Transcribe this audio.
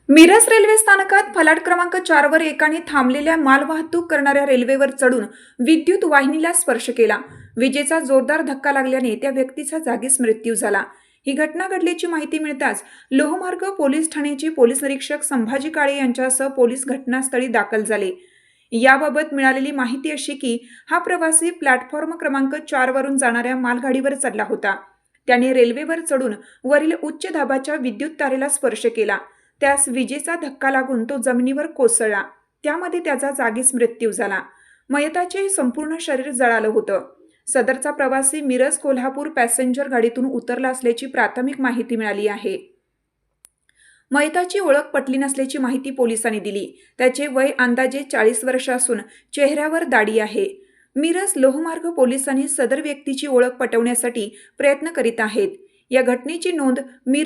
Miraj railway स्थानकात फलाट क्रमांक 4 वर एकाने थांबलेल्या मालवाहतूक करणाऱ्या रेल्वेवर चढून विद्युत वाहिनीला स्पर्श केला। विजेचा जोरदार धक्का लागल्याने त्या व्यक्तीचा जागीच मृत्यू झाला। ही घटना घडल्याची माहिती मिळताच लोहमार्ग पोलीस ठाण्याचे पोलीस निरीक्षक संभाजी काळे यांच्यासह पोलीस घटनास्थळी दाखल झाले। याबाबत मिळालेली माहिती अशी की हा प्रवासी प्लॅटफॉर्म क्रमांक 4 वरून जाणाऱ्या मालगाडीवर चढला होता। त्याने रेल्वेवर चढून वरील उच्च दाबाच्या विद्युत तारेला स्पर्श केला। त्यास विजेचा धक्का लागून तो जमिनीवर कोसळला। त्यामध्ये त्याचा जागीच मृत्यू झाला। मयताचे संपूर्ण शरीर जळालं होतं। सदरचा प्रवासी मिरज कोल्हापूर पॅसेंजर गाडीतून उतरला असल्याची प्राथमिक माहिती मिळाली आहे। मयताची ओळख पटली नसल्याची माहिती पोलिसांनी दिली। त्याचे वय अंदाजे 40 वर्ष असून चेहऱ्यावर दाढी आहे। मिरज लोहमार्ग पोलिसांनी सदर व्यक्तीची ओळख पटवण्यासाठी प्रयत्न करीत आहेत। या घटनेची नोंद मिरज